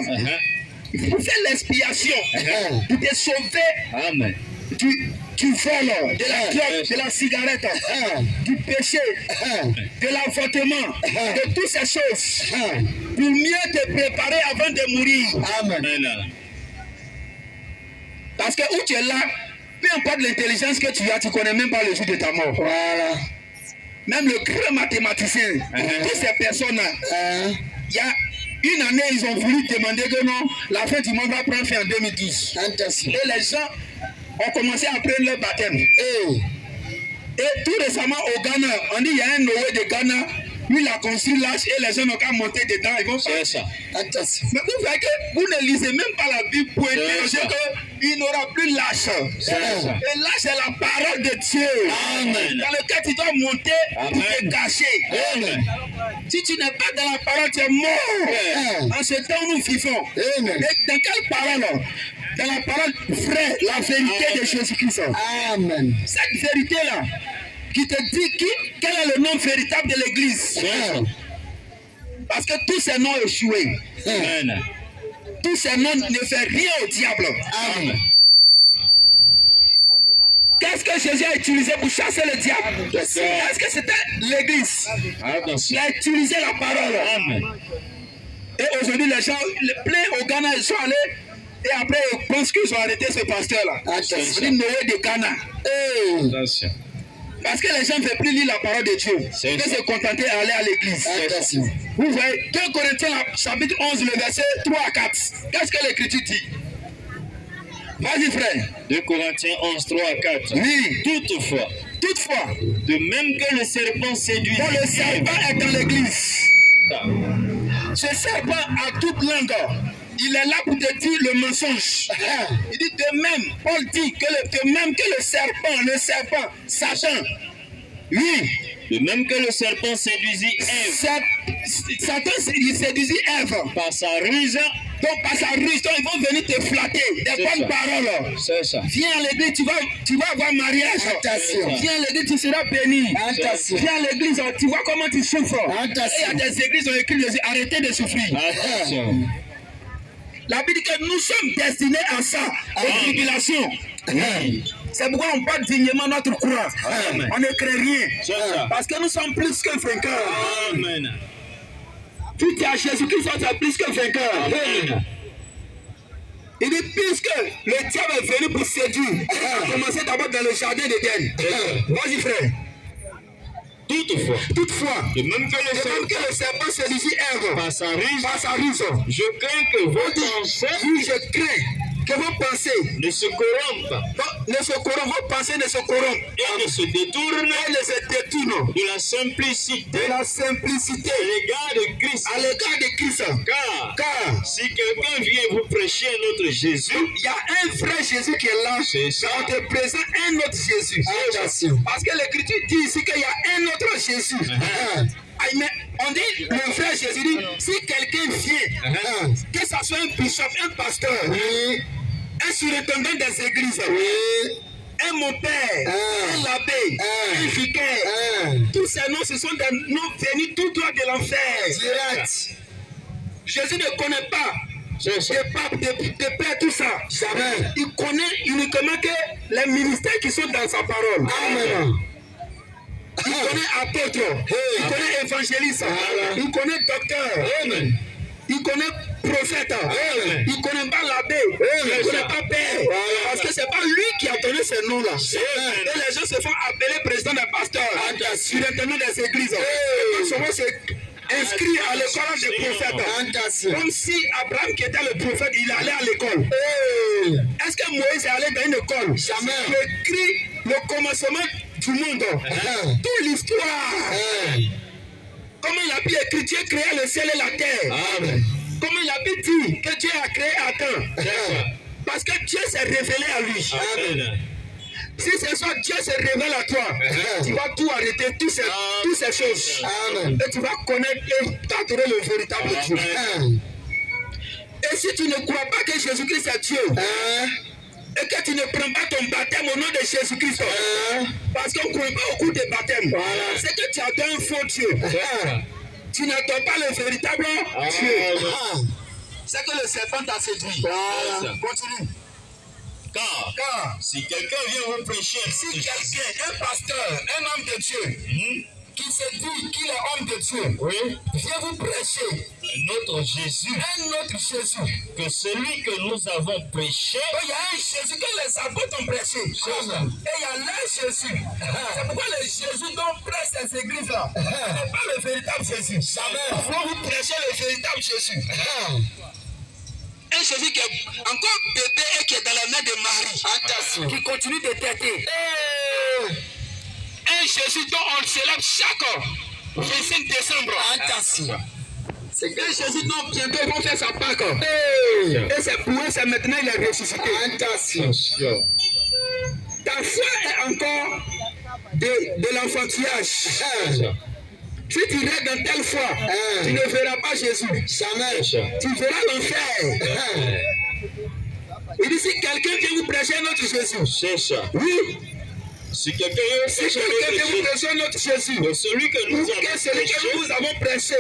S1: pour faire l'expiation, pour te sauver du vol, de la drogue, de la cigarette, du péché, de l'avortement, de toutes ces choses, pour mieux te préparer avant de mourir.
S2: Amen.
S1: Parce que où tu es là, peu importe l'intelligence que tu as, tu ne connais même pas le jour de ta mort.
S3: Voilà.
S1: Même le grand mathématicien, toutes ces personnes-là, il y a une année, ils ont voulu demander que non, la fin du monde va prendre fin en 2012.
S3: Attention.
S1: Et les gens ont commencé à prendre leur baptême. Et tout récemment au Ghana, on dit qu'il y a un Noé de Ghana. Lui, il a construit l'âge et les gens n'ont qu'à monter dedans. Ils vont faire ça.
S3: Attention.
S1: Mais vous voyez que vous ne lisez même pas la Bible pour interroger qu'il n'aura plus l'âge. Et l'âge, c'est la parole de Dieu.
S2: Amen.
S1: Dans lequel tu dois monter pour te cacher.
S2: Amen.
S1: Si tu n'es pas dans la parole, tu es mort. En ce temps, nous vivons. Et dans quelle parole? Dans la parole vraie, la vérité de Jésus-Christ.
S3: Amen.
S1: Cette vérité-là, qui te dit quel est le nom véritable de l'Église. Parce que tous ces noms échoués.
S2: Amen.
S1: Tous ces noms ne font rien au diable.
S2: Amen.
S1: Qu'est-ce que Jésus a utilisé pour chasser le diable? Est-ce que c'était l'Église? Il a utilisé la parole.
S2: Amen.
S1: Et aujourd'hui, les gens, plein au Ghana, ils sont allés. Et après, ils pensent qu'ils ont arrêté ce pasteur-là. C'est Noé de Ghana.
S2: Attention.
S1: Parce que les gens ne veulent plus lire la parole de Dieu. Ils se contenter d'aller à l'église. Vous voyez, 2 Corinthiens chapitre 11, le verset 3 à 4. Qu'est-ce que l'Écriture dit? Vas-y frère.
S2: 2 Corinthiens 11, 3 à 4.
S1: Oui.
S2: Toutefois,
S1: Toutefois,
S2: de même que le serpent séduisit
S1: quand le serpent est dans l'église, ce serpent a toute langue. Il est là pour te dire le mensonge. Il dit de même, Paul dit que de même que le serpent, Satan, oui,
S2: de même que le serpent séduisit Ève
S1: Satan il séduisit Ève
S2: par sa ruse.
S1: Donc par sa ruse, donc, ils vont venir te flatter des bonnes paroles.
S2: C'est ça.
S1: Viens à l'église, tu vas avoir mariage.
S3: Attention.
S1: Viens à l'église, tu seras béni.
S3: Attention.
S1: Viens à l'église, tu vois comment tu souffres.
S3: Attention.
S1: Et il y a des églises qui ont écrit Jésus, arrêtez de souffrir.
S2: Attention.
S1: La Bible dit que nous sommes destinés à ça, aux tribulations. C'est pourquoi on porte dignement notre croix. On ne crée rien. Parce que nous sommes plus que vainqueurs.
S2: Amen.
S1: Tu es à Jésus-Christ, tu es plus que vainqueur.
S2: Amen.
S1: Il dit, puisque le diable est venu pour séduire, il a commencé d'abord dans le jardin d'Éden. Vas-y, frère. Toutefois,
S2: de même que
S1: le serpent séduisit Ève
S2: par sa ruse,
S1: je crains que vos pensées
S2: ne se corrompent
S1: vos pensées ne se corrompent
S2: et ne se détournent de la simplicité à l'égard de Christ. Car si quelqu'un vient vous prêcher un autre Jésus,
S1: il y a un vrai Jésus qui est là. On te présente un autre Jésus. Parce que l'Écriture dit ici qu'il y a un autre Jésus. Mais on dit, le frère Jésus dit, si quelqu'un vient, que ce soit un bishop, un pasteur, un surintendant des églises, un mon-père, un l'abbé, un vicaire, tous ces noms, ce sont des noms venus tout droit de l'enfer. Jésus ne connaît pas des papes, des pères, tout ça. Jamais. Il connaît uniquement que les ministères qui sont dans sa parole. Amen. Il connaît apôtre, il connaît évangéliste, il connaît docteur, il connaît prophète, il connaît pas l'abbé, il connaît pas père, parce que c'est pas lui qui a donné ces noms-là. Et les gens se font appeler président des pasteurs, surintendant des églises. Souvent c'est inscrit à l'école des prophètes. Comme si Abraham qui était le prophète, il allait à l'école. Est-ce que Moïse est allé dans une école? Jamais. Il écrit le commencement du monde, toute l'histoire. Comment il a pu écrire, Dieu créa le ciel et la terre. Comment il a pu dire que Dieu a créé Adam? Parce que Dieu s'est révélé à lui. Si ce soir Dieu se révèle à toi, tu vas tout arrêter, toutes ces choses. Et tu vas connaître et t'adorer le véritable Dieu. Et si tu ne crois pas que Jésus-Christ est Dieu, et que tu ne prends pas ton baptême au nom de Jésus-Christ, parce qu'on ne croit pas au coup de baptême, c'est que tu adores un faux Dieu. Tu n'adores pas le véritable Dieu. C'est que le serpent t'a séduit. Continue.
S2: Car si quelqu'un vient vous prêcher,
S1: un pasteur, un homme de Dieu, qui se dit qu'il est homme de Dieu, vient vous prêcher
S2: un autre Jésus que celui que nous avons prêché,
S1: il y a un Jésus que les apôtres ont prêché. Et il y a l'un Jésus. C'est pourquoi les Jésus dont prêchent ces églises-là n'est pas le véritable Jésus. Il faut vous prêcher le véritable Jésus. Un Jésus qui est encore bébé et qui est dans la main de Marie. Qui continue de têter. Un Jésus dont on le célèbre chaque 25 décembre. C'est un Jésus dont bientôt ils vont faire sa Pâque. Et c'est pour eux, c'est maintenant il est ressuscité. Ta foi est encore de l'enfantillage. Si tu restes dans telle foi, tu ne verras pas Jésus. Jamais. Tu verras l'enfer. Il dit si quelqu'un vient vous prêcher notre Jésus.
S2: C'est ça.
S1: Oui.
S2: Si quelqu'un
S1: vient vous prêcher notre Jésus.
S2: Celui que nous
S1: avons prêché.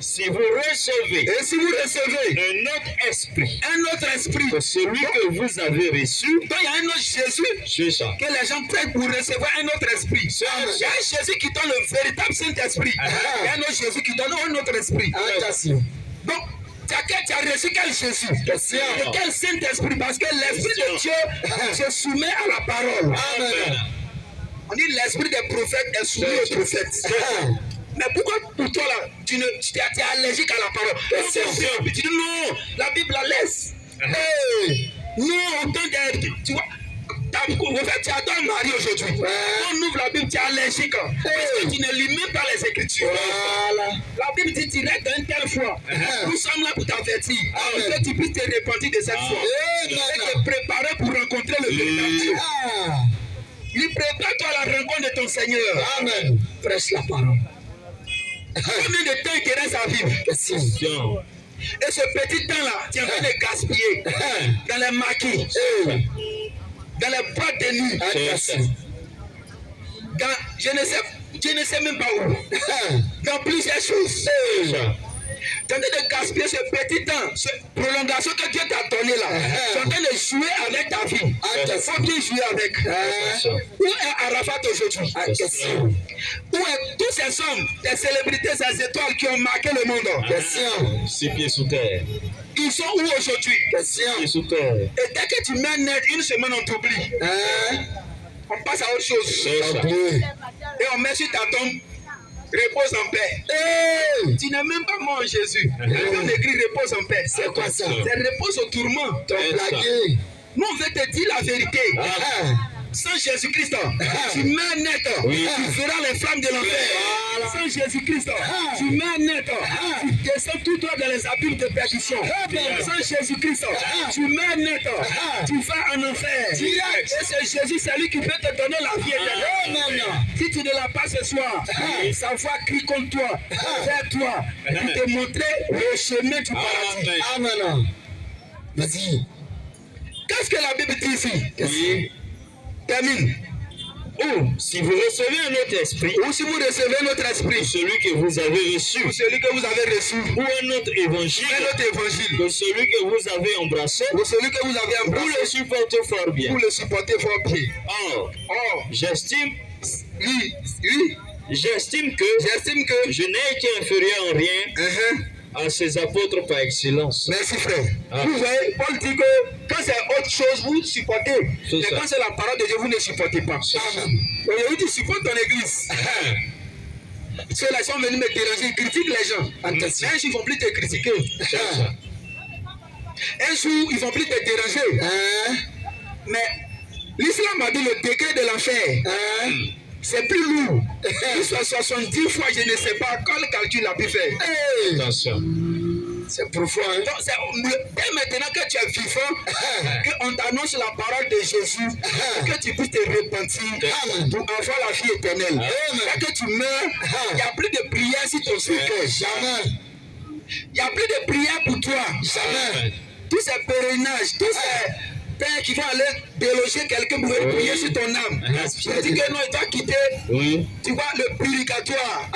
S2: Si vous recevez.
S1: Et si vous recevez
S2: un autre esprit
S1: que
S2: celui que vous avez reçu,
S1: donc il y a un autre Jésus
S2: c'est ça.
S1: Que les gens prennent pour recevoir un autre esprit. Il y a un Jésus qui donne le véritable Saint-Esprit. Il y a un autre Jésus qui donne un autre esprit. Donc, tu as reçu quel Jésus? Et quel Saint-Esprit? Parce que l'Esprit de Dieu se soumet à la parole. Amen. On dit l'Esprit des prophètes est soumis aux prophètes. Mais pourquoi pour toi là, tu es allergique à la parole? Tu dis non, la Bible la laisse. Non, autant tu vois, ta tu adores Marie aujourd'hui. On ouvre la Bible, tu es allergique. Parce que tu ne lis même pas les Écritures.
S3: Voilà.
S1: La Bible dit direct une telle fois. Nous sommes là pour t'avertir. Que tu puisses te repentir de cette foi. Et te préparer pour rencontrer le véritable Dieu. Il prépare-toi à la rencontre de ton Seigneur.
S3: Amen. Prêche la parole.
S1: Combien de temps il te reste à vivre?
S3: Question.
S1: Et ce petit temps-là, tu es en train de gaspiller dans les maquis, dans les boîtes de nuit, dans, je ne sais même pas où, dans plusieurs choses. Tu es en train de gaspiller ce petit temps, cette prolongation que Dieu t'a donné là. Tu es en train de jouer avec ta vie. Il faut bien jouer avec. Où est Arafat aujourd'hui? Où est tous ces hommes, ces célébrités, ces étoiles qui ont marqué le monde?
S2: 6 pieds sous terre.
S1: Ils sont où aujourd'hui?
S2: 6 pieds sous terre.
S1: Et dès que tu mets net, une semaine, on t'oublie. On passe à autre chose. Et on met sur ta tombe. Repose en paix. Tu n'es même pas mort en Jésus. On écrit repose en paix. C'est quoi ça? C'est repose au tourment. Nous, on veut te dire la vérité. Sans Jésus-Christ, tu mets net, tu verras les flammes de l'enfer. Sans Jésus-Christ, tu mets net, tu descends tout droit dans les abîmes de perdition. Sans Jésus-Christ, tu mets net, tu vas en enfer. Et c'est Jésus, c'est lui qui peut te donner la vie éternelle. Si tu ne l'as pas ce soir, sa voix crie contre toi, vers toi, pour te montrer le chemin du paradis.
S3: Amen. Vas-y.
S1: Qu'est-ce que la Bible dit ici? Termine.
S2: Ou si vous recevez un autre esprit,
S1: ou si vous recevez notre esprit,
S2: celui que vous avez reçu,
S1: celui que vous avez reçu,
S2: ou un autre évangile, que celui que vous avez embrassé,
S1: ou celui que vous avez embrassé,
S2: vous le supportez fort bien.
S1: Vous le supportez fort bien.
S2: Or, j'estime, j'estime que je n'ai été inférieur en rien à ces apôtres par excellence.
S1: Merci frère. Vous voyez, Paul dit que quand c'est autre chose, vous supportez. Mais quand c'est la parole de Dieu, vous ne supportez pas. Aujourd'hui, tu supportes ton église. Ceux là sont venus me déranger, ils critiquent les gens. Un jour, ils ne vont plus te critiquer. Un jour, ils ne vont plus te déranger. Mais l'islam a dit le degré de l'enfer. C'est plus lourd. Jusqu'à 70 fois, je ne sais pas quel calcul a pu faire.
S2: Attention.
S1: C'est profond. Donc, dès maintenant que tu es vivant, qu'on t'annonce la parole de Jésus, que tu puisses te repentir pour avoir la vie éternelle. Dès que tu meurs, il n'y a plus de prière sur ton cœur. Jamais. Il n'y a plus de prière pour toi. Jamais. Tous ces pèlerinages, tous ces pères qui vont aller déloger quelqu'un pour prier sur ton âme. Je dis que non, il doit quitter, tu vois, le purgatoire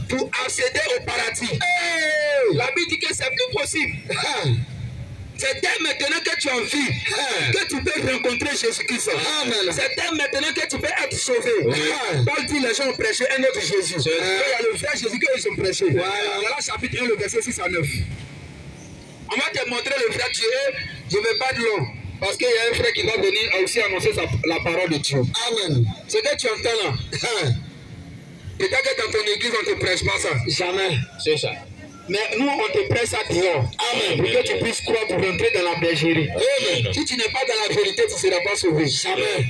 S1: pour accéder au paradis. La Bible dit que c'est plus possible. C'est dès maintenant que tu en vis que tu peux rencontrer Jésus-Christ. C'est dès maintenant que tu peux être sauvé. Paul dit les gens ont prêché un autre Jésus. Il y a le vrai Jésus qu'ils ont prêché. Voilà, chapitre 1, le verset 6 à 9. On va te montrer le vrai Dieu. Je ne vais pas de long. Parce qu'il y a un frère qui va venir aussi annoncer la parole de Dieu. Amen. Ce que tu entends là, peut-être que dans ton église, on ne te prêche pas ça. Jamais.
S2: C'est ça.
S1: Mais nous, on te prêche ça dehors. Amen. Pour que tu puisses croire pour rentrer dans la bergerie. Amen. Si tu n'es pas dans la vérité, tu ne seras pas sauvé. Jamais.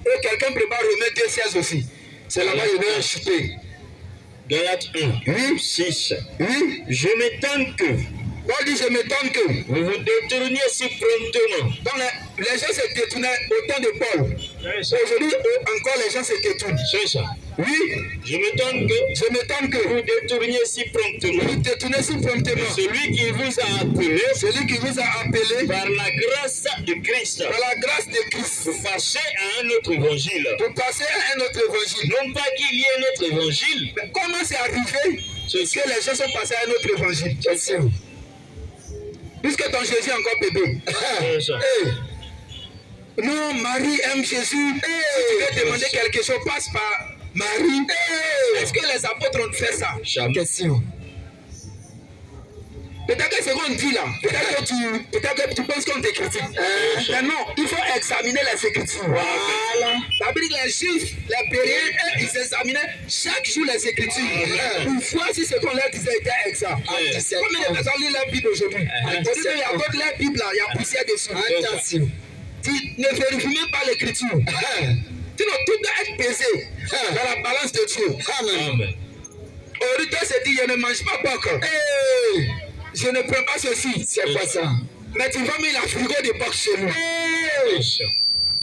S1: Et quelqu'un prépare remettre 2,16 aussi. C'est là-bas qu'il va chuter.
S2: Galates 1, 6. Je m'étonne que
S1: Paul dit, je m'étonne que
S2: vous vous détourniez si promptement.
S1: Donc les gens se détournaient au temps de Paul. Aujourd'hui, encore les gens se détournent.
S2: C'est ça.
S1: Oui.
S2: Je m'étonne que vous détourniez si promptement.
S1: Vous détournez si promptement.
S2: Celui qui vous a appelé
S1: par
S2: la grâce de Christ.
S1: Par la grâce de Christ.
S2: Pour passer à un autre évangile.
S1: Pour passer à un autre évangile.
S2: Non pas qu'il y ait un autre évangile.
S1: Mais comment c'est arrivé que les gens sont passés à un autre évangile? Puisque ton Jésus est encore bébé. Non, Marie aime Jésus. Si tu veux demander quelque chose, passe par Marie. Est-ce que les apôtres ont fait ça? Question. Peut-être que ce qu'on dit là, peut-être que tu penses qu'on te critique. Mais non, il faut examiner les Écritures. Voilà. La Bible, les Juifs, les Péréens, ils examinaient chaque jour les Écritures. Pour voir si ce qu'on leur disait était exact. Combien de personnes lisent la Bible aujourd'hui? Il y a d'autres la Bible là, il y a poussière dessus. Tu ne vérifies même pas l'écriture. Sinon, tout doit être pesé dans la balance de Dieu. Amen. Aujourd'hui, toi, se dit, je ne mange pas beaucoup. Je ne prends pas ceci. C'est quoi ça? Mais tu vas mettre la frigo de porc chez nous.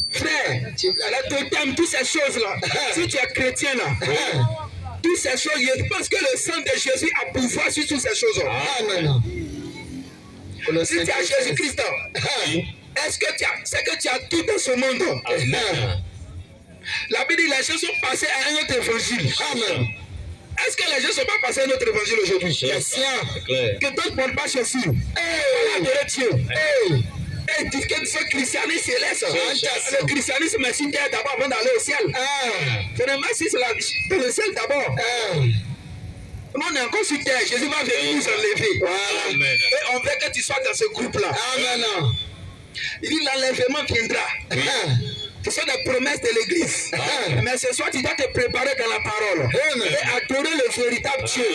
S1: Frère, le totem, toutes ces choses-là, si tu es chrétien là, toutes ces choses, je pense que le sang de Jésus a pouvoir sur toutes ces choses-là. Amen. Si tu as Jésus-Christ, est-ce que tu as tout dans ce monde? Amen. La Bible dit les gens sont passés à un autre évangile. Amen. Est-ce que les gens ne sont pas passés à un autre évangile aujourd'hui? Que d'autres ne parlent pas Jésus. Voilà de Dieu. Et dis que ce christianisme céleste. Le christianisme, c'est si terre d'abord avant d'aller au ciel. Finalement, si c'est dans le ciel d'abord. Nous, on est encore sur terre. Jésus va venir nous enlever. Voilà. Et on veut que tu sois dans ce groupe-là. Amen. Il dit l'enlèvement viendra. Ce sont des promesses de l'église. Mais ce soir, tu dois te préparer dans la parole. Et adorer le véritable Dieu.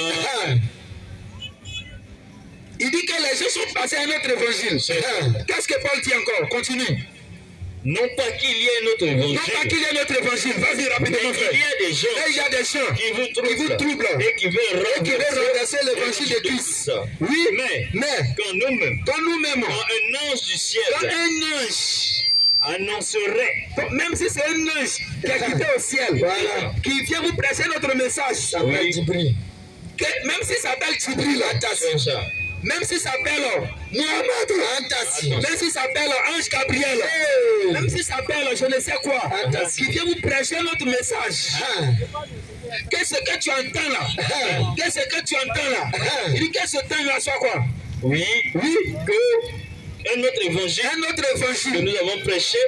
S1: Il dit que les gens sont passés à un autre évangile. Qu'est-ce que Paul dit encore? Continue.
S2: Non pas qu'il y ait un autre évangile.
S1: Non pas qu'il y ait un autre évangile. Vas-y rapidement, frère.
S2: Il y a des gens,
S1: qui vous troublent
S2: et qui veulent
S1: renverser l'évangile de Christ. Oui, mais
S2: quand nous-mêmes,
S1: quand
S2: quand un ange du ciel, annoncerait,
S1: même si c'est un ange qui a quitté au ciel, qui vient vous prêcher notre message, même si ça s'appelle Djibril, même si ça s'appelle Mohamed, même si ça s'appelle Ange Gabriel, même si ça s'appelle je ne sais quoi, qui vient vous prêcher notre message. Qu'est-ce que tu entends là? Qu'est-ce que tu entends là? Il dit que ce temps-là soit quoi?
S2: Oui, que un autre évangile que nous avons prêché,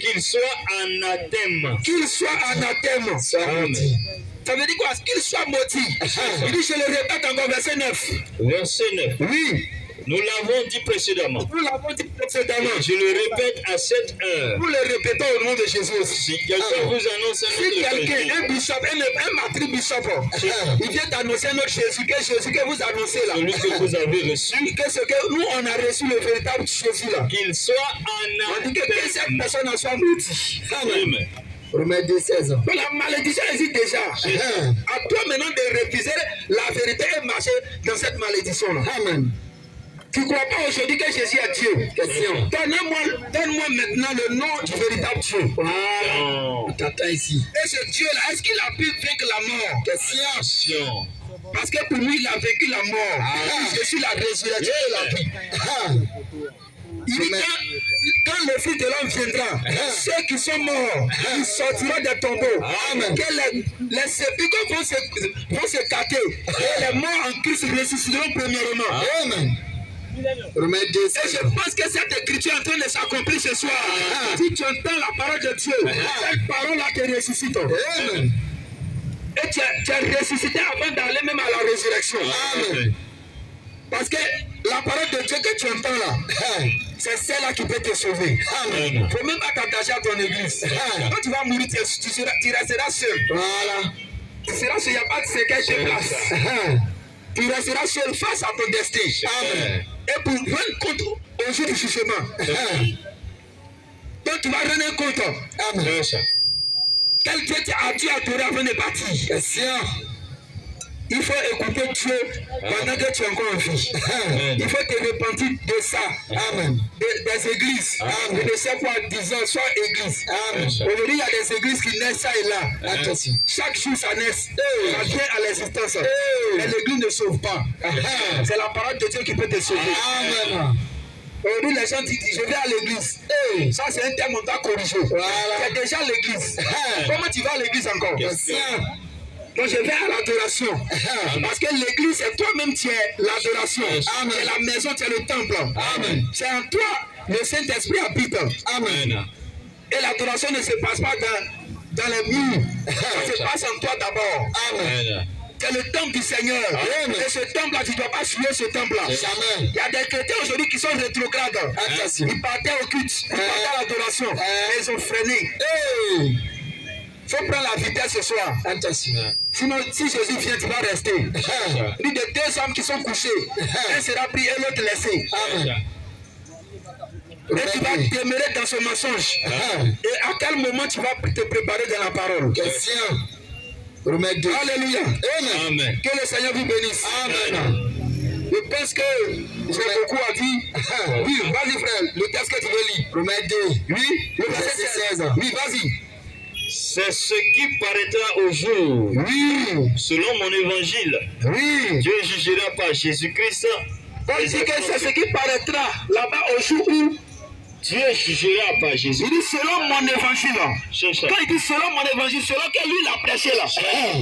S2: qu'il soit anathème.
S1: Qu'il soit anathème. Ça veut dire quoi? Qu'il soit maudit. Il dit, je le répète encore, verset 9.
S2: Verset 9.
S1: Oui.
S2: Nous l'avons dit précédemment. Je le répète à cette heure.
S1: Nous le répétons au nom de Jésus.
S2: Si quelqu'un vous annonce
S1: un bishop, un maître bishop, il vient d'annoncer notre Jésus, que vous annoncez là.
S2: Celui que vous avez reçu.
S1: Que nous, on a reçu le véritable Jésus là.
S2: Qu'il soit anathème.
S1: On dit que cette personne en soit maudite.
S2: Amen.
S3: Romains 2,16.
S1: La malédiction existe déjà. À toi maintenant de refuser la vérité et marcher dans cette malédiction là. Amen. Tu ne crois pas aujourd'hui que Jésus est Dieu? Question. Donne-moi maintenant le nom du véritable Dieu.
S3: Voilà. T'attends ici.
S1: Et ce Dieu-là, est-ce qu'il a pu vaincre la mort?
S3: Question.
S1: Parce que pour lui, il a vaincu la mort. Je suis la résurrection et la vie. Il dit quand le Fils de l'homme viendra, ceux qui sont morts, ils sortiront des tombeaux. Amen. Que les sépulcres vont se cacher. Et les morts en Christ ressusciteront premièrement. Amen. Et je pense que cette écriture est en train de s'accomplir ce soir. Si tu entends la parole de Dieu, cette parole-là te ressuscite. Amen. Et tu es ressuscité avant d'aller même à la résurrection. Amen. Parce que la parole de Dieu que tu entends là, c'est celle-là qui peut te sauver. Amen. Il ne faut même pas t'attacher à ton église. Quand tu vas mourir, tu resteras seul. Voilà. Tu seras seul, il n'y a pas de séquelles sur place. Tu resteras seul face à ton destin. Amen. Et pour rendre compte au jour du jugement. Donc tu vas rendre compte. Amen. Quel Dieu as-tu adoré avant de partir? Il faut écouter Dieu pendant que tu es encore en vie. Il faut te repentir de ça. Amen. Des églises. Amen. De ce quoi disant, soit église. Amen. Aujourd'hui, il y a des églises qui naissent ça et là. Attention. Chaque jour, ça naît. Ça vient à l'existence. Mais l'église ne sauve pas. C'est la parole de Dieu qui peut te sauver. Amen. Aujourd'hui, les gens disent, je vais à l'église. Ça, c'est un terme qu'on doit corriger. C'est déjà l'église. Comment tu vas à l'église encore? Donc je vais à l'adoration. Parce que l'église, c'est toi-même qui es l'adoration. C'est la maison, c'est le temple. Amen. C'est en toi, le Saint-Esprit habite. Amen. Et l'adoration ne se passe pas dans les murs. Ça se passe en toi d'abord. Amen. C'est le temple du Seigneur. Amen. Et ce temple-là, tu ne dois pas fuir ce temple-là. Il y a des chrétiens aujourd'hui qui sont rétrogrades. Ils partaient au culte, ils partaient à l'adoration. Mais ils ont freiné. Il faut prendre la vitesse ce soir. Sinon, si Jésus vient, tu vas rester. Il y a deux hommes qui sont couchés. Un sera pris et l'autre laissé. Amen. Et tu vas demeurer dans ce mensonge. Et à quel moment tu vas te préparer dans la parole?
S3: Question. Romains 2.
S1: Alléluia.
S2: Amen.
S1: Que le Seigneur vous bénisse.
S3: Amen.
S1: Je pense que j'ai beaucoup à dire. Oui, vas-y frère, le texte que tu veux lire.
S3: Romains 2.
S1: Oui, le verset 16. Oui, vas-y.
S2: C'est ce qui paraîtra au jour.
S1: Oui.
S2: Selon mon évangile,
S1: Oui.
S2: Dieu jugera par Jésus-Christ.
S1: Quand il dit que c'est ce qui paraîtra là-bas au jour où
S2: Dieu jugera par Jésus.
S1: il dit selon mon évangile.
S2: C'est ça.
S1: Quand il dit selon mon évangile, selon que lui l'a prêché là.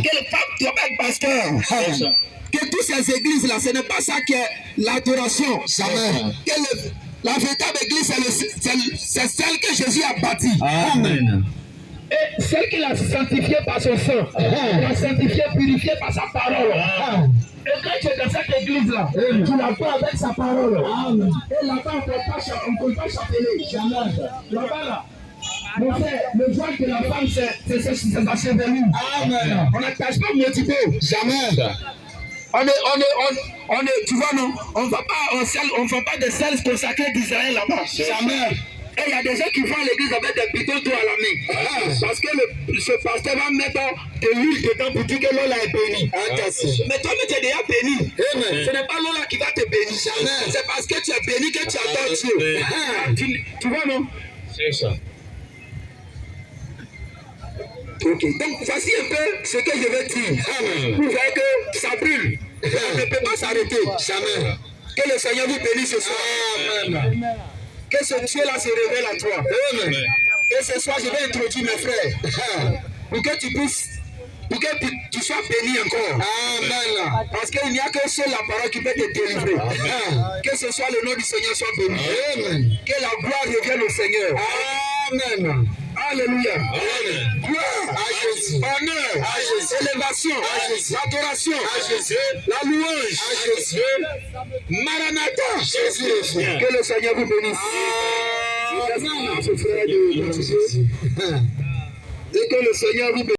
S1: Que le pape doit être pasteur.
S2: C'est ça.
S1: Que toutes ces églises là, ce n'est pas ça qui est l'adoration. Jamais. La véritable église, c'est celle que Jésus a bâtie.
S2: Amen.
S1: Et celle qu'il a sanctifiée par son sang. Il a sanctifiée, purifiée par sa parole. Et quand tu es dans cette église-là, tu la fais avec sa parole. Et là-bas, on ne peut pas chanter. Jamais. Là-bas, là. Mon frère, le voile de la femme, c'est sa chevelure. Amen. On n'attache pas motivé. Jamais. Tu vois, non? On ne fait pas de sel consacré d'Israël là-bas. Jamais. Et il y a des gens qui vont à l'église avec des bidons d'eau à la main. Parce que ce pasteur va mettre de l'huile dedans pour dire que l'eau là est bénie. Mais toi, tu es déjà béni. Ce n'est pas l'eau là qui va te bénir. C'est parce que tu es béni que tu adores Dieu. Tu vois, non?
S2: C'est ça.
S1: Ok. Donc, voici un peu ce que je vais dire. Vous voyez que ça brûle. On ne peut pas s'arrêter. Jamais. Que le Seigneur vous bénisse ce soir. Amen. Que ce Dieu-là se révèle à toi. Amen. Et ce soir, je vais introduire mes frères. Pour que tu puisses, pour que tu sois béni encore. Amen. Parce qu'il n'y a que seule la parole qui peut te délivrer. Que ce soit le nom du Seigneur soit béni. Amen. Que la gloire revienne au Seigneur. Amen. Alléluia. Amen. Gloire à Jésus. Honneur à Jésus. Élévation à Jésus. Adoration à Jésus. La louange à Jésus. Maranatha. Jésus. Que le Seigneur vous bénisse. Amen. Et que le Seigneur vous bénisse.